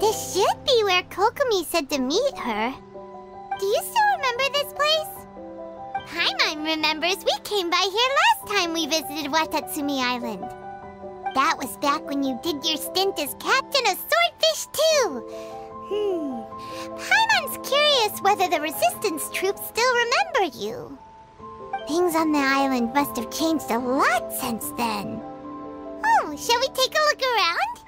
This should be where Kokomi said to meet her. Do you still remember this place? Paimon remembers we came by here last time we visited Watatsumi Island. That was back when you did your stint as captain of Swordfish too. Paimon's curious whether the resistance troops still remember you. Things on the island must have changed a lot since then. Oh, shall we take a look around?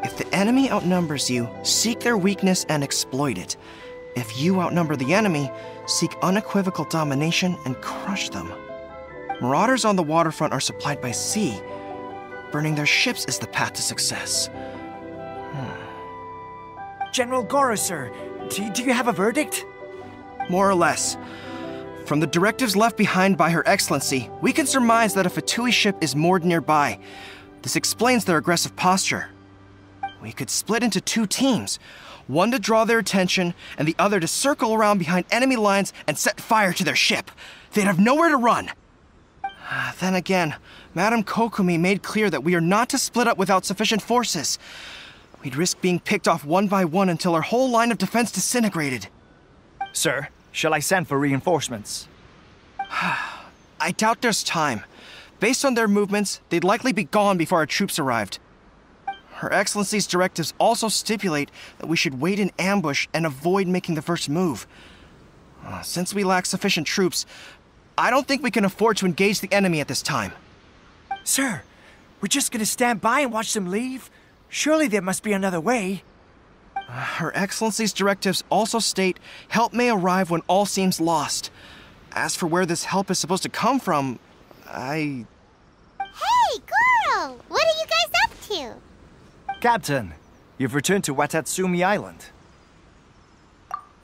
If the enemy outnumbers you, seek their weakness and exploit it. If you outnumber the enemy, seek unequivocal domination and crush them. Marauders on the waterfront are supplied by sea. Burning their ships is the path to success. General Goro, sir, do you have a verdict? More or less. From the directives left behind by Her Excellency, we can surmise that a Fatui ship is moored nearby. This explains their aggressive posture. We could split into two teams, one to draw their attention, and the other to circle around behind enemy lines and set fire to their ship. They'd have nowhere to run. Then again, Madame Kokomi made clear that we are not to split up without sufficient forces. We'd risk being picked off one by one until our whole line of defense disintegrated. Sir, shall I send for reinforcements? I doubt there's time. Based on their movements, they'd likely be gone before our troops arrived. Her Excellency's directives also stipulate that we should wait in ambush and avoid making the first move. Since we lack sufficient troops, I don't think we can afford to engage the enemy at this time. Sir, we're just gonna stand by and watch them leave? Surely there must be another way. Her Excellency's directives also state help may arrive when all seems lost. As for where this help is supposed to come from, Hey, Goro! What are you guys up to? Captain, you've returned to Watatsumi Island.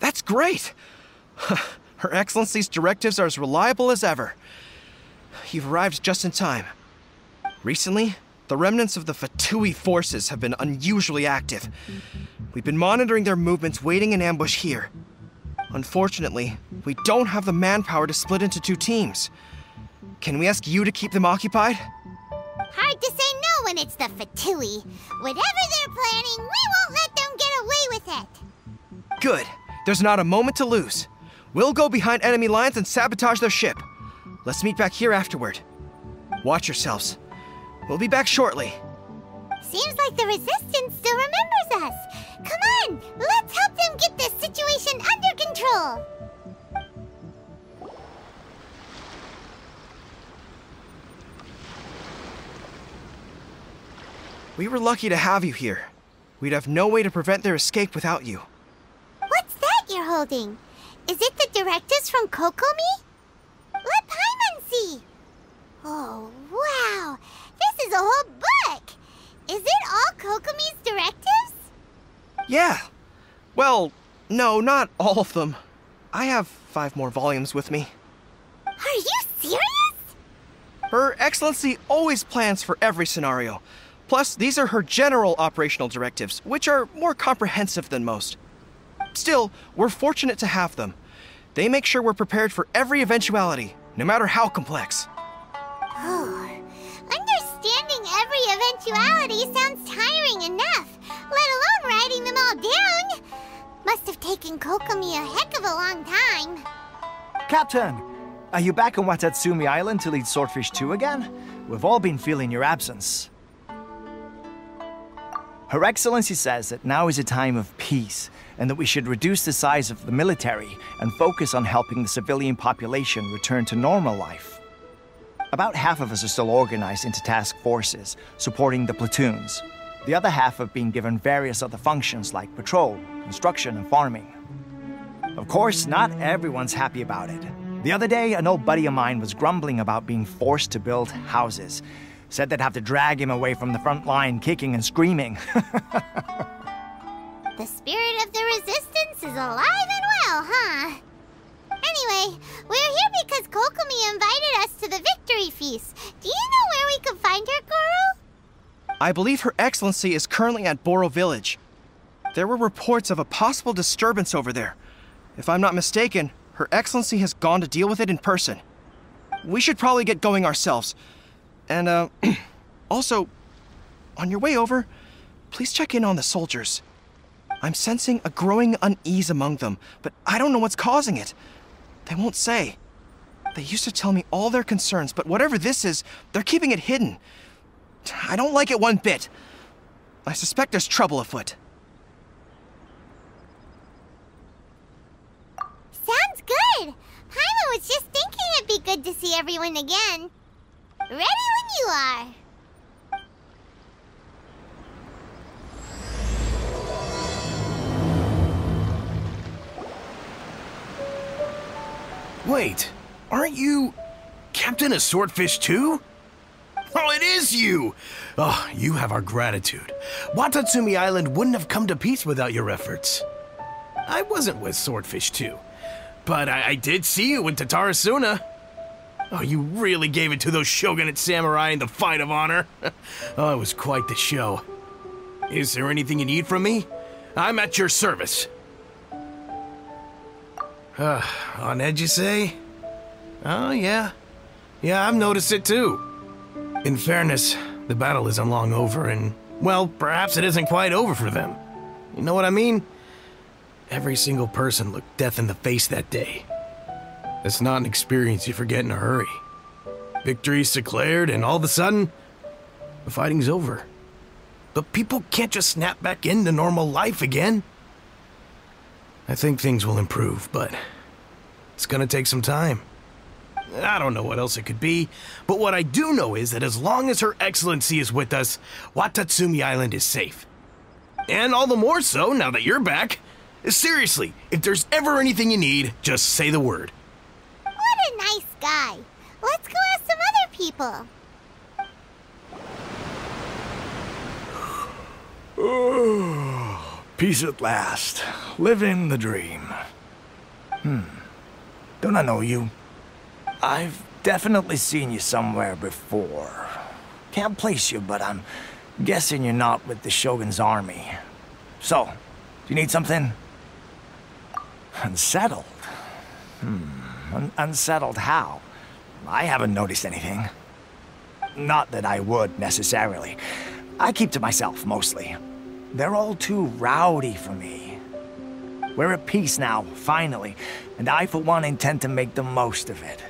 That's great! Her Excellency's directives are as reliable as ever. You've arrived just in time. Recently, the remnants of the Fatui forces have been unusually active. We've been monitoring their movements, waiting in ambush here. Unfortunately, we don't have the manpower to split into two teams. Can we ask you to keep them occupied? Hard to say no when it's the Fatui. Whatever they're planning, we won't let them get away with it. Good. There's not a moment to lose. We'll go behind enemy lines and sabotage their ship. Let's meet back here afterward. Watch yourselves. We'll be back shortly. Seems like the Resistance still remembers us. Come on, let's help them get this situation under control. We were lucky to have you here. We'd have no way to prevent their escape without you. What's that you're holding? Is it the directives from Kokomi? Let Paimon see. Oh, wow. This is a whole book. Is it all Kokomi's directives? Yeah. Well, no, not all of them. I have 5 more volumes with me. Are you serious? Her Excellency always plans for every scenario. Plus, these are her general operational directives, which are more comprehensive than most. Still, we're fortunate to have them. They make sure we're prepared for every eventuality, no matter how complex. Oh, understanding every eventuality sounds tiring enough, let alone writing them all down. Must have taken Kokomi a heck of a long time. Captain, are you back on Watatsumi Island to lead Swordfish 2 again? We've all been feeling your absence. Her Excellency says that now is a time of peace, and that we should reduce the size of the military and focus on helping the civilian population return to normal life. About half of us are still organized into task forces, supporting the platoons. The other half have been given various other functions like patrol, construction, and farming. Of course, not everyone's happy about it. The other day, an old buddy of mine was grumbling about being forced to build houses. Said they'd have to drag him away from the front line, kicking and screaming. The spirit of the Resistance is alive and well, huh? Anyway, we're here because Kokomi invited us to the Victory Feast. Do you know where we could find her, Goro? I believe Her Excellency is currently at Boro Village. There were reports of a possible disturbance over there. If I'm not mistaken, Her Excellency has gone to deal with it in person. We should probably get going ourselves. And, also, on your way over, please check in on the soldiers. I'm sensing a growing unease among them, but I don't know what's causing it. They won't say. They used to tell me all their concerns, but whatever this is, they're keeping it hidden. I don't like it one bit. I suspect there's trouble afoot. Sounds good! Paimon was just thinking it'd be good to see everyone again. Ready when you are. Wait, aren't you Captain of Swordfish too? Oh, it is you! Oh, you have our gratitude. Watatsumi Island wouldn't have come to peace without your efforts. I wasn't with Swordfish too, but I did see you with Tatarasuna. Oh, you really gave it to those shogunate samurai in the fight of honor. Oh, it was quite the show. Is there anything you need from me? I'm at your service. On edge, you say? Oh, yeah. Yeah, I've noticed it too. In fairness, the battle isn't long over, and, well, perhaps it isn't quite over for them. You know what I mean? Every single person looked death in the face that day. It's not an experience you forget in a hurry. Victory's declared, and all of a sudden, the fighting's over. But people can't just snap back into normal life again. I think things will improve, but it's gonna take some time. I don't know what else it could be, but what I do know is that as long as Her Excellency is with us, Watatsumi Island is safe. And all the more so now that you're back. Seriously, if there's ever anything you need, just say the word. What a nice guy. Let's go ask some other people. Oh, peace at last. Living the dream. Don't I know you? I've definitely seen you somewhere before. Can't place you, but I'm guessing you're not with the Shogun's army. So, do you need something? Unsettled? Unsettled how? I haven't noticed anything. Not that I would, necessarily. I keep to myself, mostly. They're all too rowdy for me. We're at peace now, finally, and I, for one, intend to make the most of it.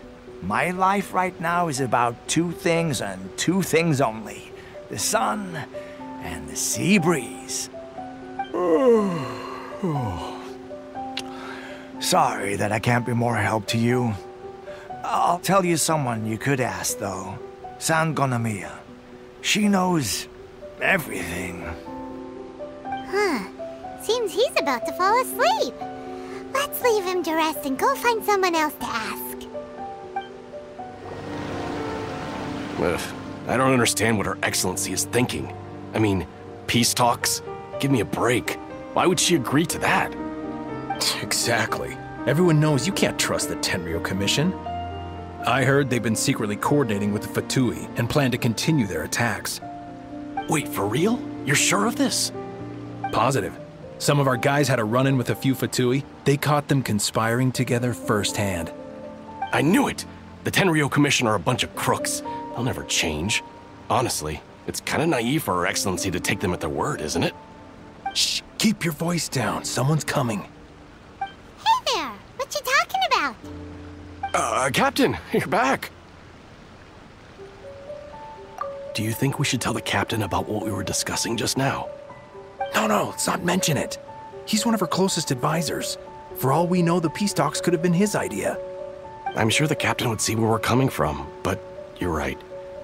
My life right now is about two things and two things only. The sun and the sea breeze. Sorry that I can't be more help to you. I'll tell you someone you could ask, though. San Gonamiya. She knows everything. Seems he's about to fall asleep. Let's leave him to rest and go find someone else to ask. Ugh, I don't understand what Her Excellency is thinking. I mean, peace talks? Give me a break. Why would she agree to that? Exactly. Everyone knows you can't trust the Tenryou Commission. I heard they've been secretly coordinating with the Fatui and plan to continue their attacks. Wait, for real? You're sure of this? Positive. Some of our guys had a run-in with a few Fatui. They caught them conspiring together firsthand. I knew it! The Tenryou Commission are a bunch of crooks. They'll never change. Honestly, it's kind of naive for Her Excellency to take them at their word, isn't it? Shh, keep your voice down. Someone's coming. Hey there! What you talking about? Captain, you're back. Do you think we should tell the captain about what we were discussing just now? No, let's not mention it. He's one of our closest advisors. For all we know, the peace talks could have been his idea. I'm sure the captain would see where we're coming from, but you're right.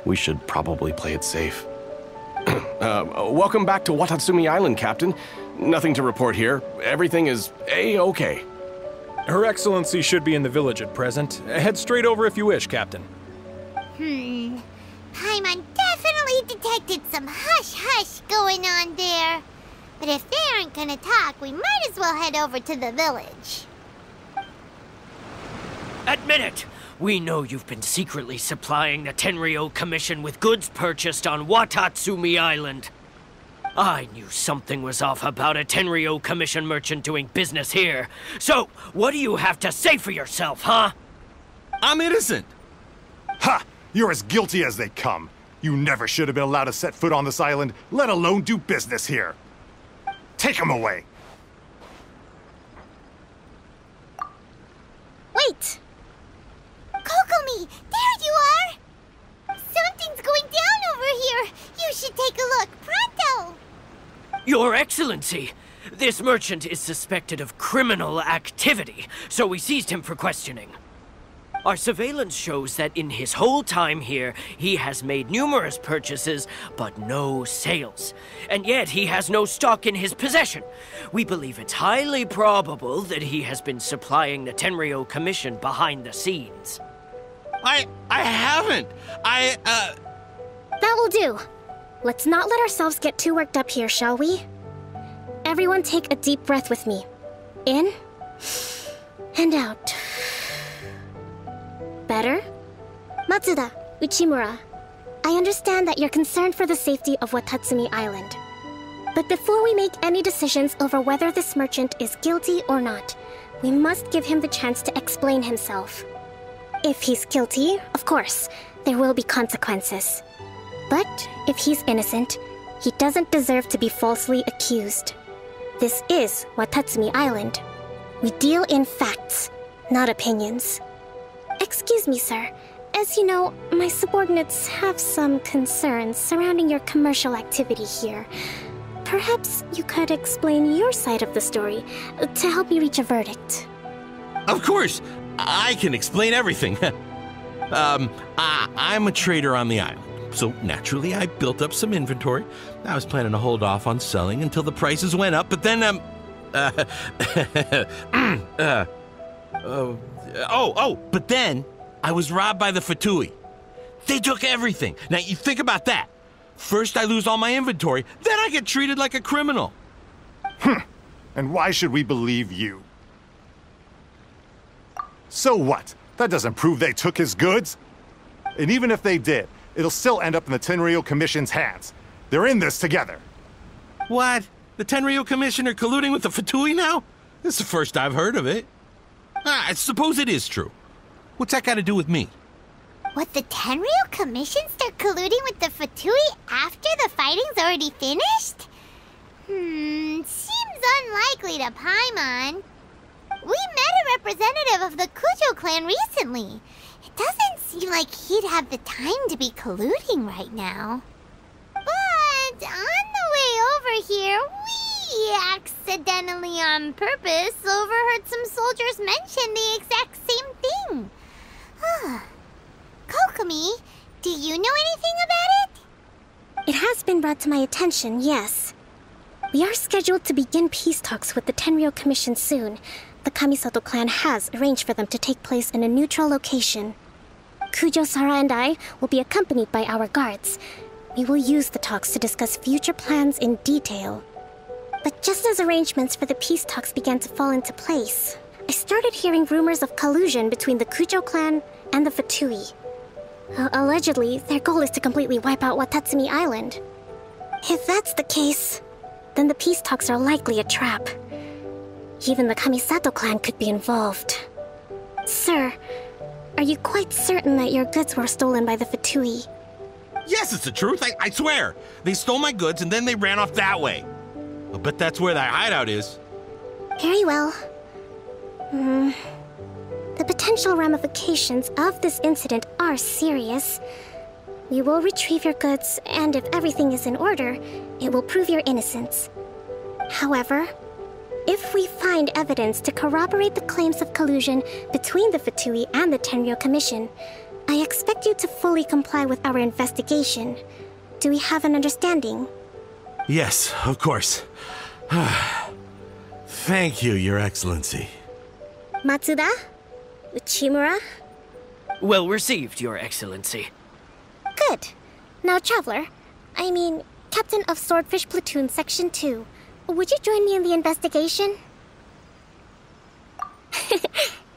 We should probably play it safe. Welcome back to Watatsumi Island, Captain. Nothing to report here. Everything is A-okay. Her Excellency should be in the village at present. Head straight over if you wish, Captain. Paimon definitely detected some hush-hush going on there. But if they aren't gonna talk, we might as well head over to the village. Admit it! We know you've been secretly supplying the Tenryou Commission with goods purchased on Watatsumi Island. I knew something was off about a Tenryou Commission merchant doing business here. So, what do you have to say for yourself, huh? I'm innocent. Ha! You're as guilty as they come. You never should have been allowed to set foot on this island, let alone do business here. Take him away. Wait! Kokomi, there you are! Something's going down over here. You should take a look, pronto! Your Excellency, this merchant is suspected of criminal activity, so we seized him for questioning. Our surveillance shows that in his whole time here, he has made numerous purchases, but no sales. And yet he has no stock in his possession. We believe it's highly probable that he has been supplying the Tenryo Commission behind the scenes. I haven't. That will do. Let's not let ourselves get too worked up here, shall we? Everyone take a deep breath with me. In and out. Better? Matsuda, Uchimura, I understand that you're concerned for the safety of Watatsumi Island. But before we make any decisions over whether this merchant is guilty or not, we must give him the chance to explain himself. If he's guilty, of course, there will be consequences. But if he's innocent, he doesn't deserve to be falsely accused. This is Watatsumi Island. We deal in facts, not opinions. Excuse me, sir. As you know, my subordinates have some concerns surrounding your commercial activity here. Perhaps you could explain your side of the story to help me reach a verdict. Of course, I can explain everything. I'm a trader on the island, so naturally I built up some inventory. I was planning to hold off on selling until the prices went up, but then, but then I was robbed by the Fatui. They took everything. Now, you think about that. First I lose all my inventory, then I get treated like a criminal. And why should we believe you? So what? That doesn't prove they took his goods. And even if they did, it'll still end up in the Tenryo Commission's hands. They're in this together. What? The Tenryo Commission are colluding with the Fatui now? This is the first I've heard of it. I suppose it is true. What's that got to do with me? What, the Tenryo Commission start colluding with the Fatui after the fighting's already finished? Seems unlikely to Paimon. We met a representative of the Kujo clan recently. It doesn't seem like he'd have the time to be colluding right now. But on the way over here, we accidentally on purpose overheard some soldiers mention the exact same thing. Kokomi, do you know anything about it? It has been brought to my attention, yes. We are scheduled to begin peace talks with the Tenryo Commission soon. The Kamisato clan has arranged for them to take place in a neutral location. Kujo-Sara and I will be accompanied by our guards. We will use the talks to discuss future plans in detail. But just as arrangements for the peace talks began to fall into place, I started hearing rumors of collusion between the Kujo clan and the Fatui. Allegedly, their goal is to completely wipe out Watatsumi Island. If that's the case, then the peace talks are likely a trap. Even the Kamisato clan could be involved. Sir, are you quite certain that your goods were stolen by the Fatui? Yes, it's the truth. I swear. They stole my goods and then they ran off that way. I'll bet that's where that hideout is. Very well. The potential ramifications of this incident are serious. We will retrieve your goods, and if everything is in order, it will prove your innocence. However, if we find evidence to corroborate the claims of collusion between the Fatui and the Tenryo Commission, I expect you to fully comply with our investigation. Do we have an understanding? Yes, of course. Thank you, Your Excellency. Matsuda? Uchimura? Well received, Your Excellency. Good. Now, Traveler, Captain of Swordfish Platoon Section 2, would you join me in the investigation?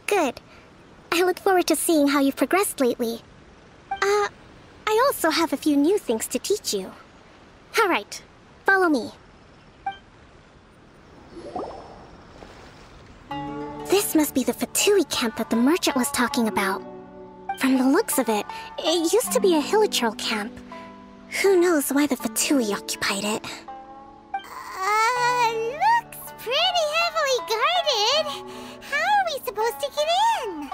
Good. I look forward to seeing how you've progressed lately. I also have a few new things to teach you. All right, follow me. This must be the Fatui camp that the merchant was talking about. From the looks of it, it used to be a hilichurl camp. Who knows why the Fatui occupied it? Looks pretty heavily guarded. How are we supposed to get in?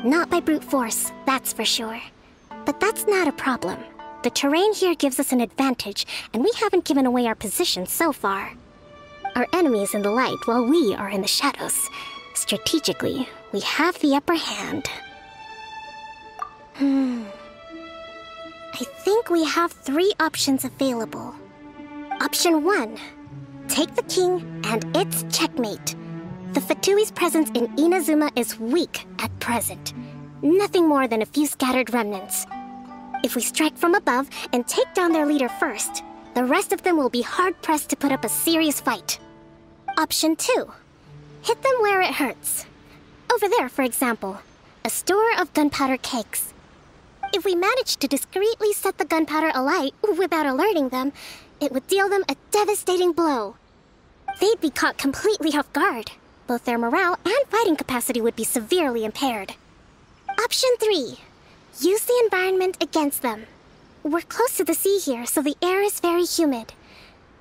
Not by brute force, that's for sure. But that's not a problem. The terrain here gives us an advantage, and we haven't given away our position so far. Our enemy is in the light, while we are in the shadows. Strategically, we have the upper hand. I think we have 3 options available. Option 1. Take the king, and it's checkmate. The Fatui's presence in Inazuma is weak at present. Nothing more than a few scattered remnants. If we strike from above and take down their leader first, the rest of them will be hard-pressed to put up a serious fight. Option 2. Hit them where it hurts. Over there, for example, a store of gunpowder cakes. If we manage to discreetly set the gunpowder alight without alerting them, it would deal them a devastating blow. They'd be caught completely off guard. Both their morale and fighting capacity would be severely impaired. Option 3. Use the environment against them. We're close to the sea here, so the air is very humid.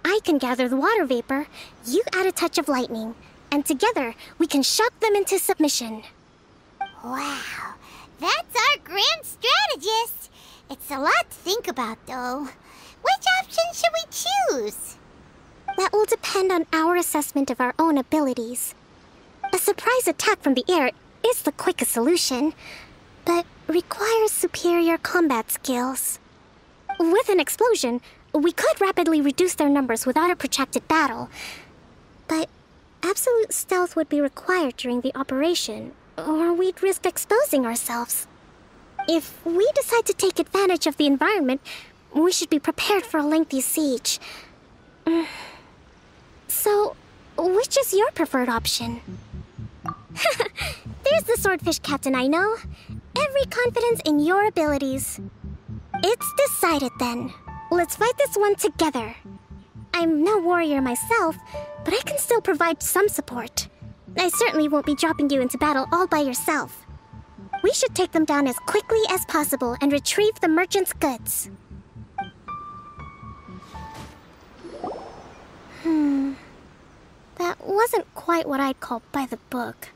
I can gather the water vapor, you add a touch of lightning, and together we can shock them into submission. Wow, that's our grand strategist. It's a lot to think about, though. Which option should we choose? That will depend on our assessment of our own abilities. A surprise attack from the air is the quickest solution, but requires superior combat skills. With an explosion, we could rapidly reduce their numbers without a protracted battle, but absolute stealth would be required during the operation, or we'd risk exposing ourselves. If we decide to take advantage of the environment, we should be prepared for a lengthy siege. So, which is your preferred option? There's the swordfish captain I know. Every confidence in your abilities. It's decided then. Let's fight this one together. I'm no warrior myself, but I can still provide some support. I certainly won't be dropping you into battle all by yourself. We should take them down as quickly as possible and retrieve the merchant's goods. That wasn't quite what I'd call by the book.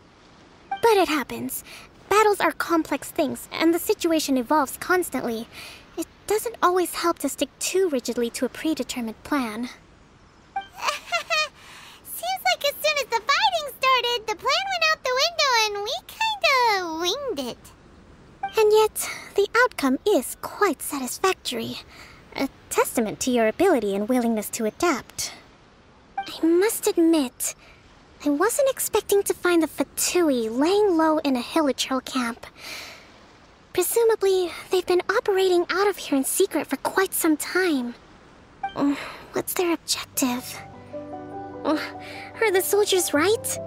But it happens. Battles are complex things, and the situation evolves constantly. It doesn't always help to stick too rigidly to a predetermined plan. Seems like as soon as the fighting started, the plan went out the window and we kinda winged it. And yet, the outcome is quite satisfactory. A testament to your ability and willingness to adapt. I must admit, I wasn't expecting to find the Fatui laying low in a hilichurl camp. Presumably, they've been operating out of here in secret for quite some time. What's their objective? Are the soldiers right?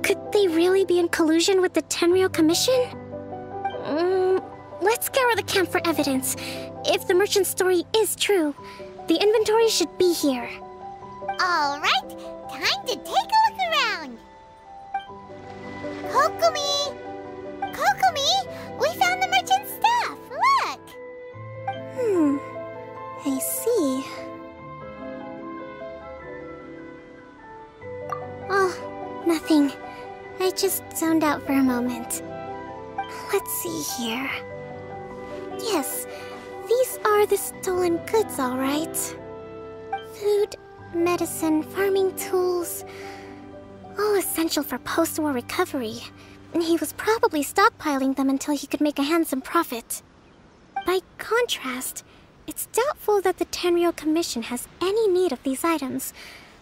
Could they really be in collusion with the Tenryou Commission? Let's scour the camp for evidence. If the merchant's story is true, the inventory should be here. All right, time to take a look around. Kokomi! Kokomi! We found the merchant's stuff! Look! I see. Oh, nothing. I just zoned out for a moment. Let's see here. Yes, these are the stolen goods, all right. Food, medicine, farming tools, all essential for post-war recovery. He was probably stockpiling them until he could make a handsome profit. By contrast, it's doubtful that the Tenryou Commission has any need of these items,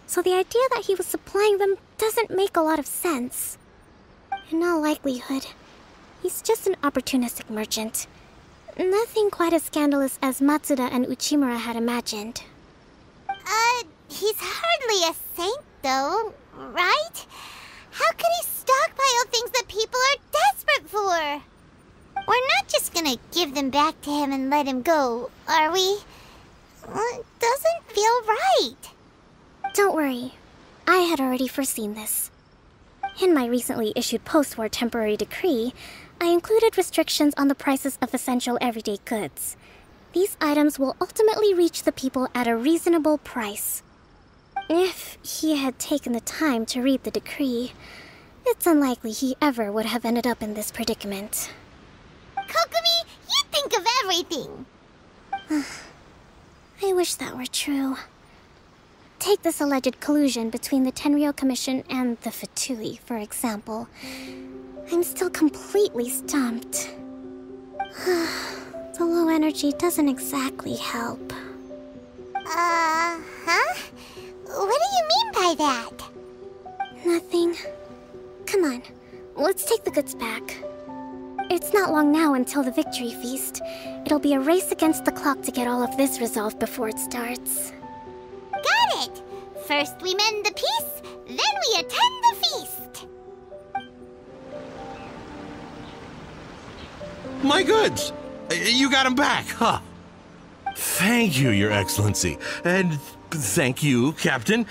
so the idea that he was supplying them doesn't make a lot of sense. In all likelihood, he's just an opportunistic merchant. Nothing quite as scandalous as Matsuda and Uchimura had imagined. He's hardly a saint, though, right? How could he stockpile things that people are desperate for? We're not just gonna give them back to him and let him go, are we? It doesn't feel right. Don't worry. I had already foreseen this. In my recently issued post-war temporary decree, I included restrictions on the prices of essential everyday goods. These items will ultimately reach the people at a reasonable price. If he had taken the time to read the decree, it's unlikely he ever would have ended up in this predicament. Kokomi, you think of everything! I wish that were true. Take this alleged collusion between the Tenryou Commission and the Fatui, for example. I'm still completely stumped. The low energy doesn't exactly help. Huh? What do you mean by that? Nothing. Come on, let's take the goods back. It's not long now until the victory feast. It'll be a race against the clock to get all of this resolved before it starts. Got it! First we mend the peace, then we attend the feast! My goods! You got them back, huh? Thank you, Your Excellency. And thank you, Captain.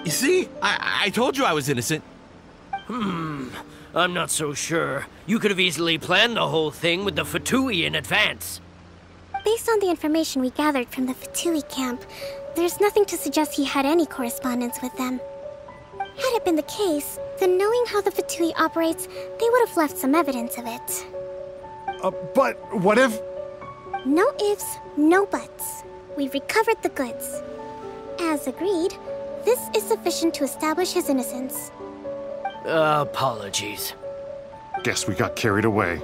You see, I told you I was innocent. I'm not so sure. You could have easily planned the whole thing with the Fatui in advance. Based on the information we gathered from the Fatui camp, there's nothing to suggest he had any correspondence with them. Had it been the case, then knowing how the Fatui operates, they would have left some evidence of it. But what if... No ifs, no buts. We've recovered the goods. As agreed, this is sufficient to establish his innocence. Apologies. Guess we got carried away.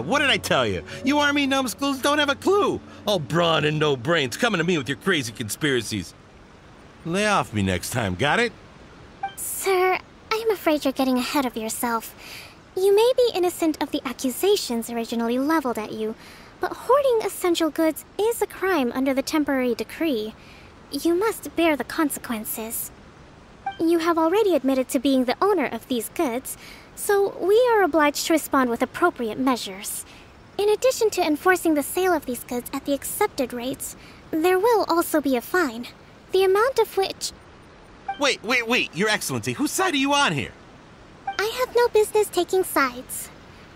What did I tell you? You army numbskulls don't have a clue. All brawn and no brains coming to me with your crazy conspiracies. Lay off me next time, got it? Sir, I'm afraid you're getting ahead of yourself. You may be innocent of the accusations originally leveled at you, but hoarding essential goods is a crime under the temporary decree. You must bear the consequences. You have already admitted to being the owner of these goods, so we are obliged to respond with appropriate measures. In addition to enforcing the sale of these goods at the accepted rates, there will also be a fine, the amount of which... Wait, Your Excellency, whose side are you on here? I have no business taking sides.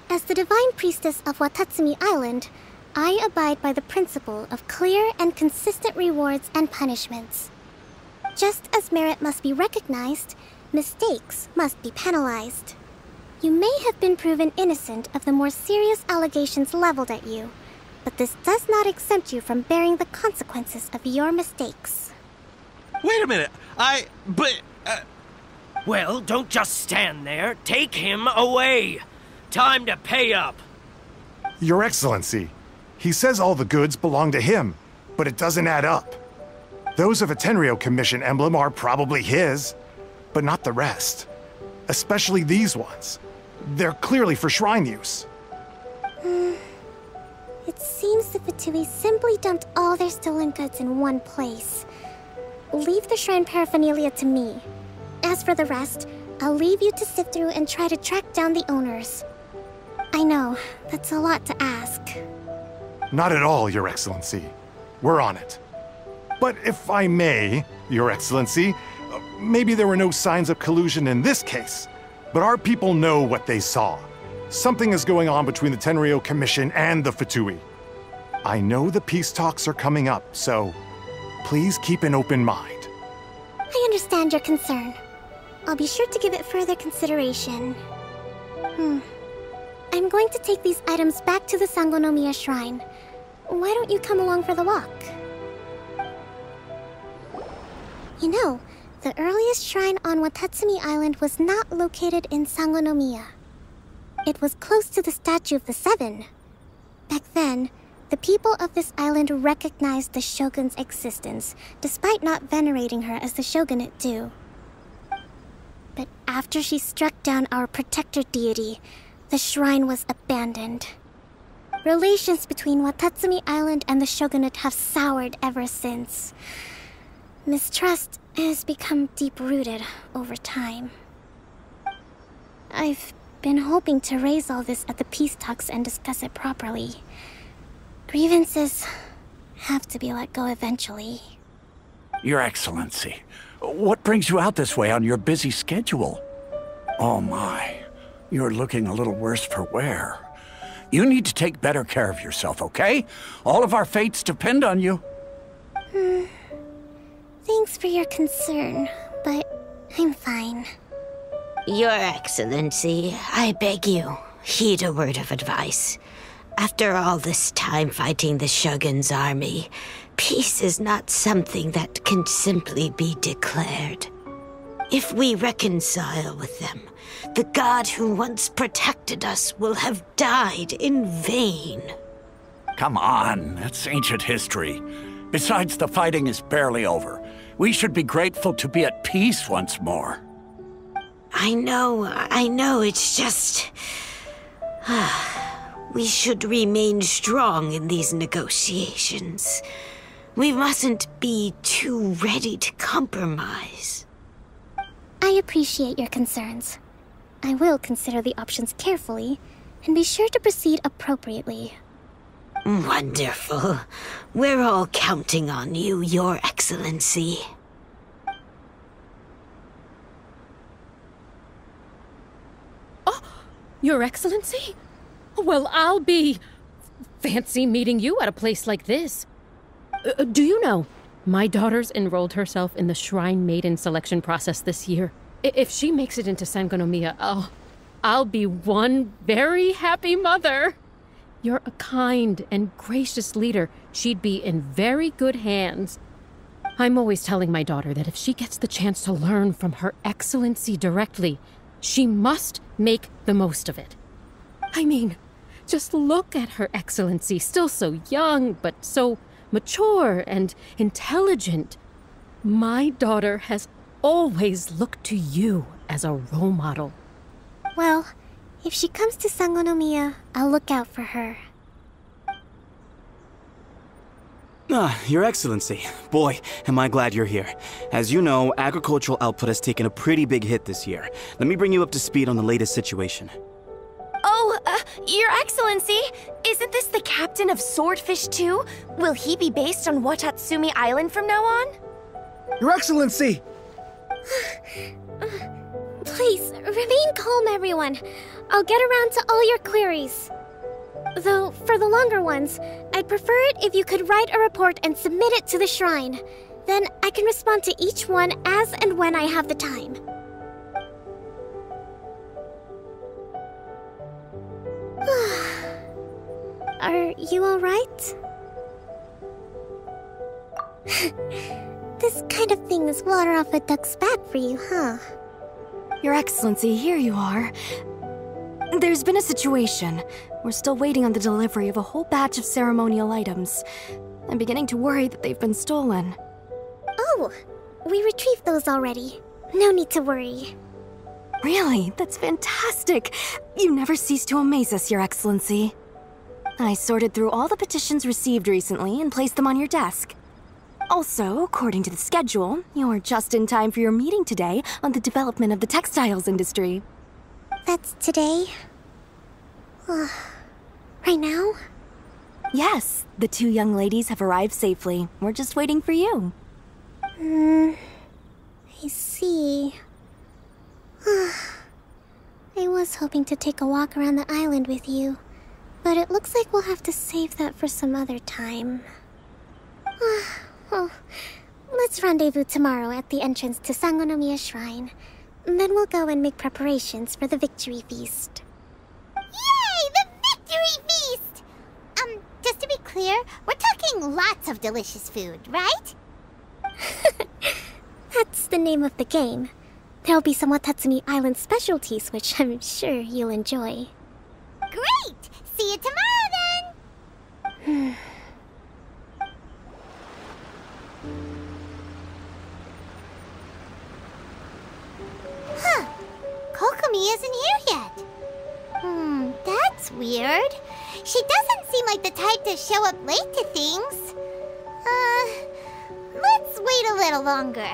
As the Divine Priestess of Watatsumi Island, I abide by the principle of clear and consistent rewards and punishments. Just as merit must be recognized, mistakes must be penalized. You may have been proven innocent of the more serious allegations leveled at you, but this does not exempt you from bearing the consequences of your mistakes. Wait a minute, Well, don't just stand there. Take him away. Time to pay up. Your Excellency, he says all the goods belong to him, but it doesn't add up. Those of a Tenryou Commission emblem are probably his, but not the rest. Especially these ones. They're clearly for shrine use. It seems the Fatui simply dumped all their stolen goods in one place. Leave the shrine paraphernalia to me. As for the rest, I'll leave you to sift through and try to track down the owners. I know, that's a lot to ask. Not at all, Your Excellency. We're on it. But if I may, Your Excellency, maybe there were no signs of collusion in this case, but our people know what they saw. Something is going on between the Tenryou Commission and the Fatui. I know the peace talks are coming up, so please keep an open mind. I understand your concern. I'll be sure to give it further consideration. I'm going to take these items back to the Sangonomiya Shrine. Why don't you come along for the walk? You know, the earliest shrine on Watatsumi Island was not located in Sangonomiya. It was close to the Statue of the Seven. Back then, the people of this island recognized the shogun's existence, despite not venerating her as the shogunate do. But after she struck down our protector deity, the shrine was abandoned. Relations between Watatsumi Island and the shogunate have soured ever since. Mistrust has become deep-rooted over time. I've been hoping to raise all this at the peace talks and discuss it properly. Grievances have to be let go eventually. Your Excellency, what brings you out this way on your busy schedule? Oh my, you're looking a little worse for wear. You need to take better care of yourself, okay? All of our fates depend on you. Thanks for your concern, but I'm fine. Your Excellency, I beg you, heed a word of advice. After all this time fighting the Shogun's army, peace is not something that can simply be declared. If we reconcile with them, the god who once protected us will have died in vain. Come on, that's ancient history. Besides, the fighting is barely over. We should be grateful to be at peace once more. I know, it's just... We should remain strong in these negotiations. We mustn't be too ready to compromise. I appreciate your concerns. I will consider the options carefully, and be sure to proceed appropriately. Wonderful. We're all counting on you, Your Excellency. Oh, Your Excellency? Well, I'll be... fancy meeting you at a place like this. Do you know, my daughter's enrolled herself in the Shrine Maiden selection process this year. If she makes it into Sangonomiya, I'll be one very happy mother. You're a kind and gracious leader. She'd be in very good hands. I'm always telling my daughter that if she gets the chance to learn from Her Excellency directly, she must make the most of it. I mean, just look at Her Excellency, still so young, but so mature and intelligent. My daughter has always looked to you as a role model. Well, if she comes to Sangonomiya, I'll look out for her. Your Excellency. Boy, am I glad you're here. As you know, agricultural output has taken a pretty big hit this year. Let me bring you up to speed on the latest situation. Oh, Your Excellency, isn't this the captain of Swordfish 2? Will he be based on Watatsumi Island from now on? Your Excellency! Please, remain calm, everyone. I'll get around to all your queries. Though, for the longer ones, I'd prefer it if you could write a report and submit it to the shrine. Then I can respond to each one as and when I have the time. Are you alright? This kind of thing is water off a duck's back for you, huh? Your Excellency, here you are. There's been a situation. We're still waiting on the delivery of a whole batch of ceremonial items. I'm beginning to worry that they've been stolen. Oh, we retrieved those already. No need to worry. Really? That's fantastic. You never cease to amaze us, Your Excellency. I sorted through all the petitions received recently and placed them on your desk. Also, according to the schedule, you're just in time for your meeting today on the development of the textiles industry. That's today? Right now? Yes, the two young ladies have arrived safely. We're just waiting for you. I see. I was hoping to take a walk around the island with you, but it looks like we'll have to save that for some other time. Well, let's rendezvous tomorrow at the entrance to Sangonomiya Shrine. Then we'll go and make preparations for the victory feast. Yay! The victory feast! Just to be clear, we're talking lots of delicious food, right? That's the name of the game. There'll be some Watatsumi Island specialties, which I'm sure you'll enjoy. Great! See you tomorrow, then! Huh. Kokomi isn't here yet. That's weird. She doesn't seem like the type to show up late to things. Let's wait a little longer.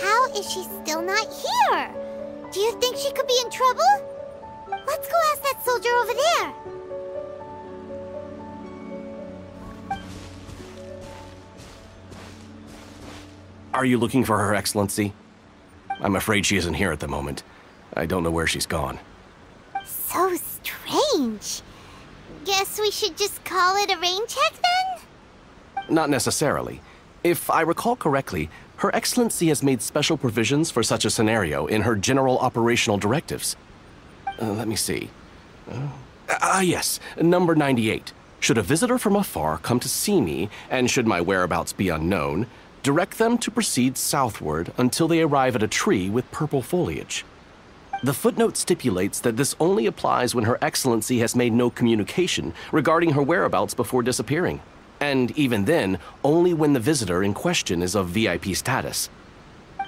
How is she still not here? Do you think she could be in trouble? Let's go ask that soldier over there. Are you looking for Her Excellency? I'm afraid she isn't here at the moment. I don't know where she's gone. So strange. Guess we should just call it a rain check then? Not necessarily. If I recall correctly, Her Excellency has made special provisions for such a scenario in her general operational directives. Let me see. Yes, number 98. Should a visitor from afar come to see me, and should my whereabouts be unknown, direct them to proceed southward until they arrive at a tree with purple foliage. The footnote stipulates that this only applies when Her Excellency has made no communication regarding her whereabouts before disappearing. And even then, only when the visitor in question is of VIP status.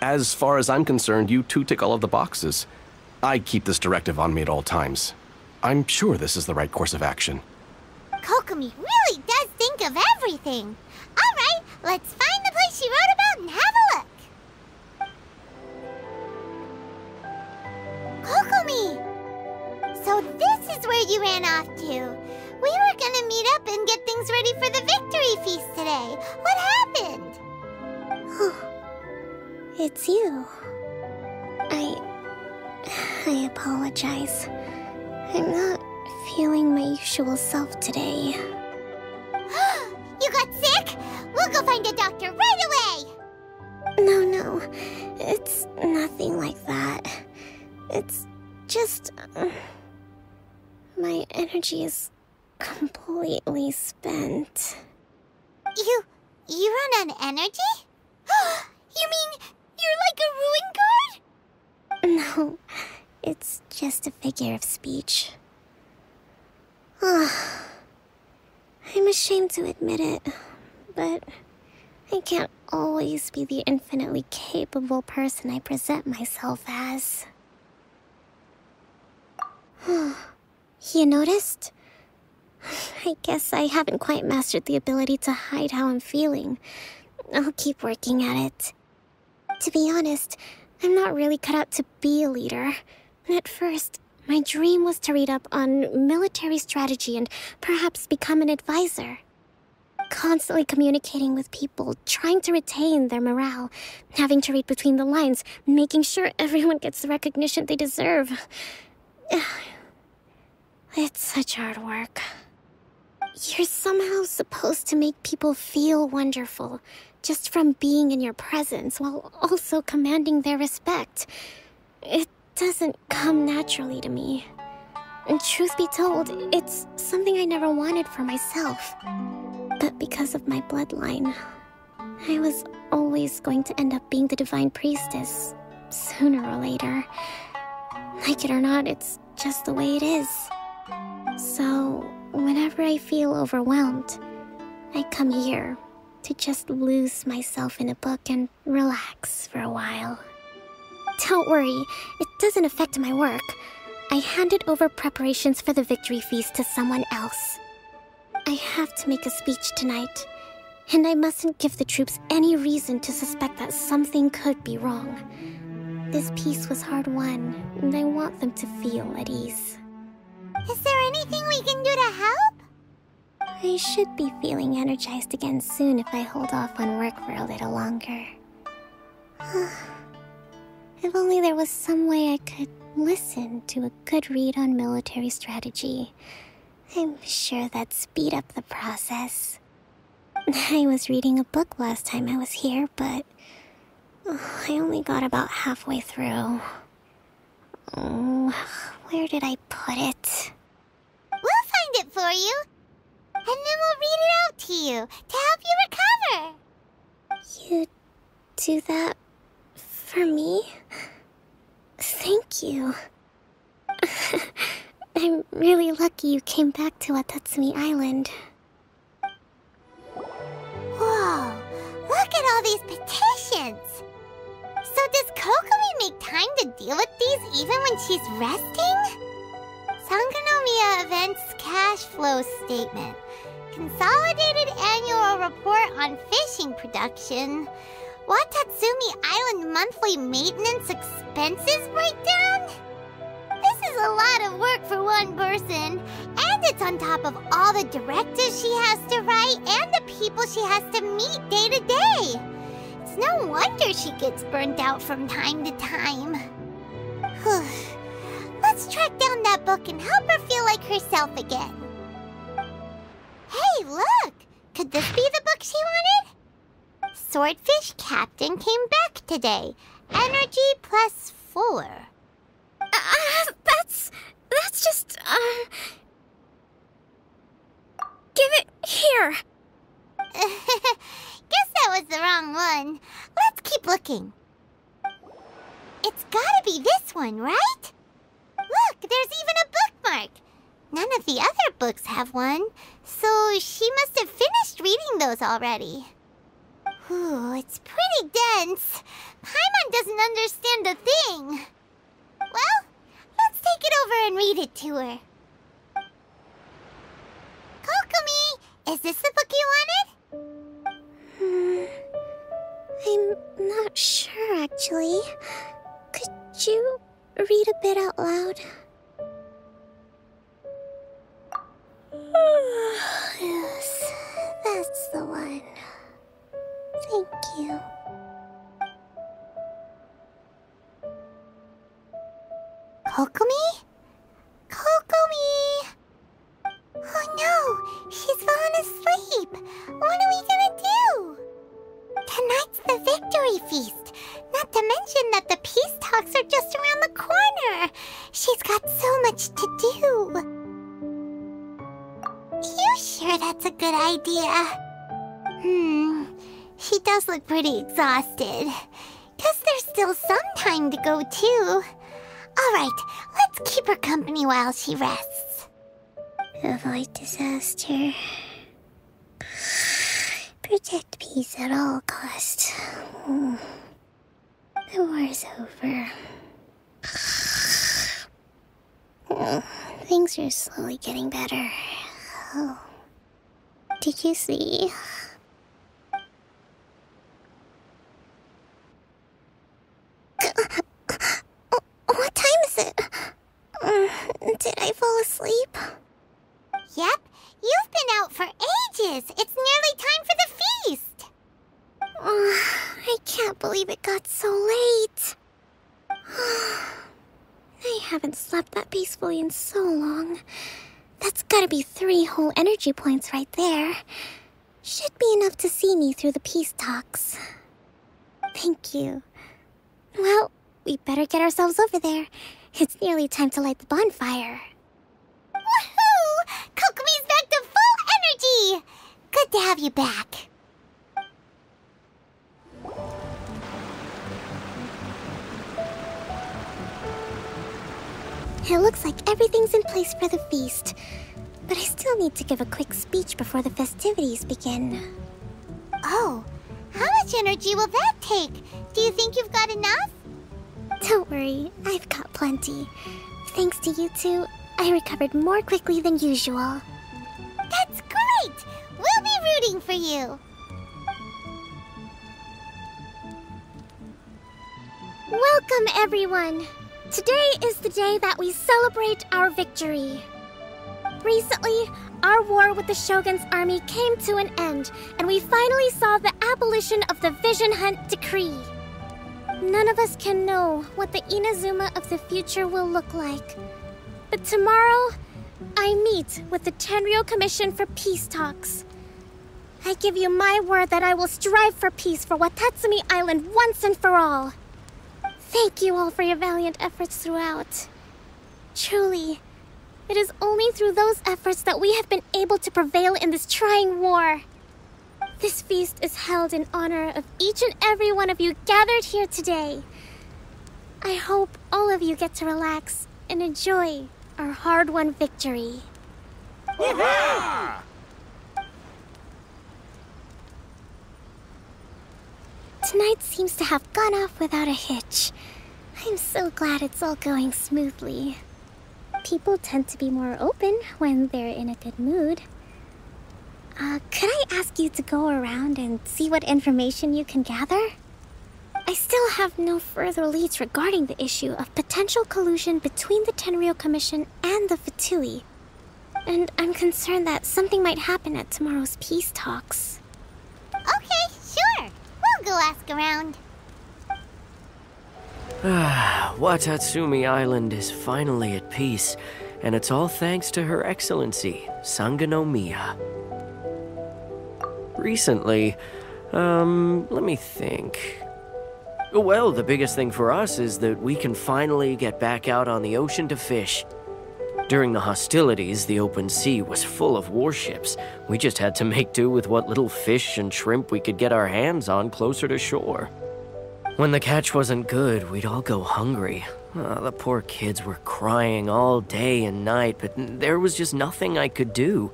As far as I'm concerned, you two tick all of the boxes. I keep this directive on me at all times. I'm sure this is the right course of action. Kokomi really does think of everything. All right, let's find the place she wrote about and have a look. Kokomi! So this is where you ran off to. We were gonna meet up and get things ready for the victory feast today. What happened? It's you. I apologize. I'm not feeling my usual self today. You got sick? We'll go find a doctor right away! No. It's nothing like that. It's just... my energy is completely spent. You run on energy? You mean you're like a ruin guard? No, it's just a figure of speech. I'm ashamed to admit it, but I can't always be the infinitely capable person I present myself as. You noticed? I guess I haven't quite mastered the ability to hide how I'm feeling. I'll keep working at it. To be honest, I'm not really cut out to be a leader. At first, my dream was to read up on military strategy and perhaps become an advisor. Constantly communicating with people, trying to retain their morale, having to read between the lines, making sure everyone gets the recognition they deserve. It's such hard work. You're somehow supposed to make people feel wonderful, just from being in your presence, while also commanding their respect. It doesn't come naturally to me. And truth be told, it's something I never wanted for myself. But because of my bloodline, I was always going to end up being the divine priestess, sooner or later. Like it or not, it's just the way it is. So, whenever I feel overwhelmed, I come here to just lose myself in a book and relax for a while. Don't worry, it doesn't affect my work. I handed over preparations for the victory feast to someone else. I have to make a speech tonight, and I mustn't give the troops any reason to suspect that something could be wrong. This peace was hard-won, and I want them to feel at ease. Is there anything we can do to help? I should be feeling energized again soon if I hold off on work for a little longer. If only there was some way I could listen to a good read on military strategy. I'm sure that'd speed up the process. I was reading a book last time I was here, but I only got about halfway through. Where did I put it? We'll find it for you. And then we'll read it out to you, to help you recover. You do that for me? Thank you. I'm really lucky you came back to Watatsumi Island. Whoa, look at all these petitions. So does Kokomi make time to deal with these even when she's resting? Sangonomiya Events Cash Flow Statement. Consolidated Annual Report on Fishing Production. Watatsumi Island Monthly Maintenance Expenses Breakdown? This is a lot of work for one person, and it's on top of all the directives she has to write and the people she has to meet day to day. It's no wonder she gets burnt out from time to time. Let's track down that book and help her feel like herself again. Hey, look! Could this be the book she wanted? Swordfish Captain came back today. Energy +4. That's just, Give it here! Guess that was the wrong one. Let's keep looking. It's gotta be this one, right? Look, there's even a bookmark. None of the other books have one, so she must have finished reading those already. Ooh, it's pretty dense. Paimon doesn't understand a thing. Well, let's take it over and read it to her. Kokomi, is this the book you wanted? I'm not sure, actually. Could you read a bit out loud? Yes, that's the one. Thank you. Kokomi? Kokomi! Oh no, she's fallen asleep. What are we gonna do? Tonight's the victory feast. Not to mention that the peace talks are just around the corner. She's got so much to do. You sure that's a good idea? She does look pretty exhausted. Guess there's still some time to go, too. Alright, let's keep her company while she rests. Avoid disaster. Protect peace at all costs. The war's over. Things are slowly getting better. Oh. Did you see? What time is it? Did I fall asleep? Yep, you've been out for ages. It's nearly time for the feast. I can't believe it got so late. I haven't slept that peacefully in so long. That's gotta be 3 whole energy points right there. Should be enough to see me through the peace talks. Thank you. Well, we better get ourselves over there. It's nearly time to light the bonfire. Woohoo! Kokomi's back to full energy! Good to have you back. It looks like everything's in place for the feast. But I still need to give a quick speech before the festivities begin. Oh, how much energy will that take? Do you think you've got enough? Don't worry, I've got plenty. Thanks to you two, I recovered more quickly than usual. That's great! We'll be rooting for you. Welcome, everyone! Today is the day that we celebrate our victory. Recently, our war with the Shogun's army came to an end, and we finally saw the abolition of the Vision Hunt Decree. None of us can know what the Inazuma of the future will look like. But tomorrow, I meet with the Tenryou Commission for peace talks. I give you my word that I will strive for peace for Watatsumi Island once and for all. Thank you all for your valiant efforts throughout. Truly, it is only through those efforts that we have been able to prevail in this trying war. This feast is held in honor of each and every one of you gathered here today. I hope all of you get to relax and enjoy our hard-won victory. Hurrah! Tonight seems to have gone off without a hitch. I'm so glad it's all going smoothly. People tend to be more open when they're in a good mood. Could I ask you to go around and see what information you can gather? I still have no further leads regarding the issue of potential collusion between the Tenryou Commission and the Fatui. And I'm concerned that something might happen at tomorrow's peace talks. Okay, sure. We'll go ask around. Watatsumi Island is finally at peace, and it's all thanks to Her Excellency, Sangonomiya. Recently, let me think. Well, the biggest thing for us is that we can finally get back out on the ocean to fish. During the hostilities, the open sea was full of warships. We just had to make do with what little fish and shrimp we could get our hands on closer to shore. When the catch wasn't good, we'd all go hungry. The poor kids were crying all day and night, but there was just nothing I could do.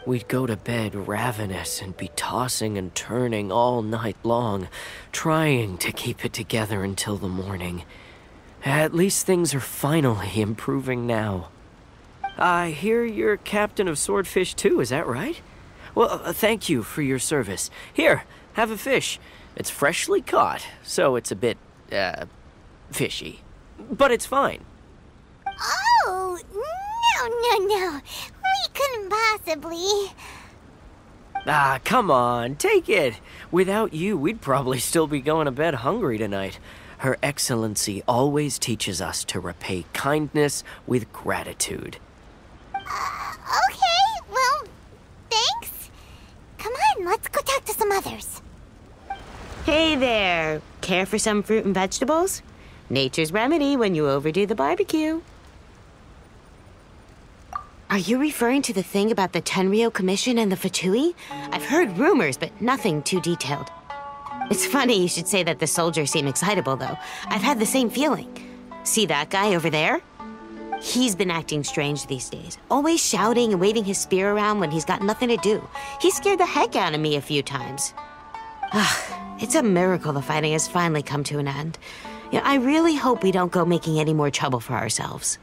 We'd go to bed ravenous and be tossing and turning all night long, trying to keep it together until the morning. At least things are finally improving now. I hear you're captain of Swordfish too, is that right? Well, thank you for your service. Here, have a fish. It's freshly caught, so it's a bit, fishy. But it's fine. Oh, no. We couldn't possibly. Come on, take it. Without you, we'd probably still be going to bed hungry tonight. Her Excellency always teaches us to repay kindness with gratitude. Okay, well, thanks. Come on, let's go talk to some others. Hey there. Care for some fruit and vegetables? Nature's remedy when you overdo the barbecue. Are you referring to the thing about the Tenryou Commission and the Fatui? I've heard rumors, but nothing too detailed. It's funny you should say that the soldiers seem excitable, though. I've had the same feeling. See that guy over there? He's been acting strange these days, always shouting and waving his spear around when he's got nothing to do. He scared the heck out of me a few times. It's a miracle the fighting has finally come to an end. I really hope we don't go making any more trouble for ourselves.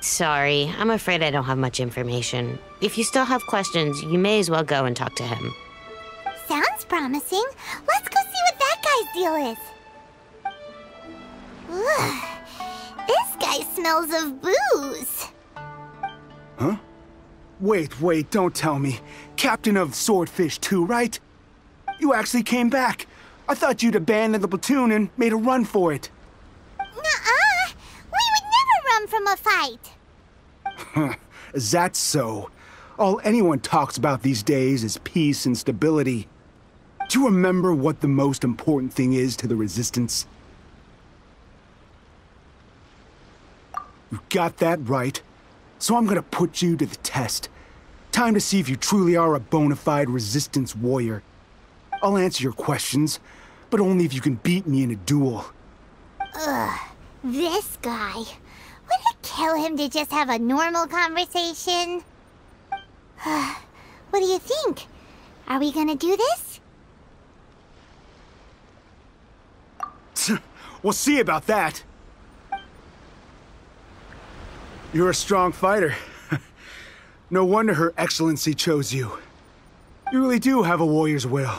Sorry, I'm afraid I don't have much information. If you still have questions, you may as well go and talk to him. Sounds promising. Let's go see what that guy's deal is. Ugh, this guy smells of booze. Huh? Wait, don't tell me. Captain of Swordfish too, right? You actually came back. I thought you'd abandoned the platoon and made a run for it. Nuh-uh. We would never run from a fight. Is that so? All anyone talks about these days is peace and stability. Do you remember what the most important thing is to the Resistance? You got that right. So I'm gonna put you to the test. Time to see if you truly are a bona fide Resistance warrior. I'll answer your questions, but only if you can beat me in a duel. Ugh, this guy. Would it kill him to just have a normal conversation? What do you think? Are we gonna do this? We'll see about that. You're a strong fighter. No wonder Her Excellency chose you. You really do have a warrior's will.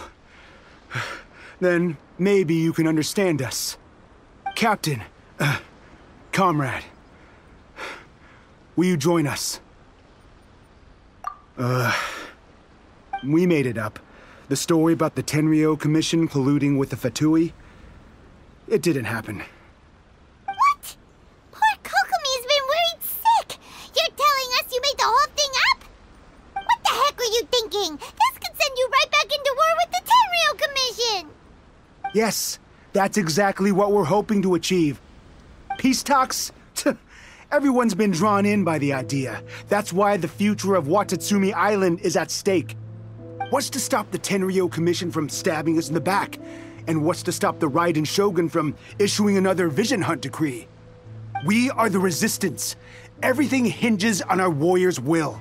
Then maybe you can understand us. Captain, comrade, will you join us? We made it up. The story about the Tenryou Commission colluding with the Fatui, it didn't happen. What? Poor Kokomi's been worried sick. You're telling us you made the whole thing up? What the heck were you thinking? This could send you right back into war with the Tenryou Commission. Yes, that's exactly what we're hoping to achieve. Peace talks? Everyone's been drawn in by the idea. That's why the future of Watatsumi Island is at stake. What's to stop the Tenryou Commission from stabbing us in the back? And what's to stop the Raiden Shogun from issuing another Vision Hunt decree? We are the Resistance. Everything hinges on our warrior's will.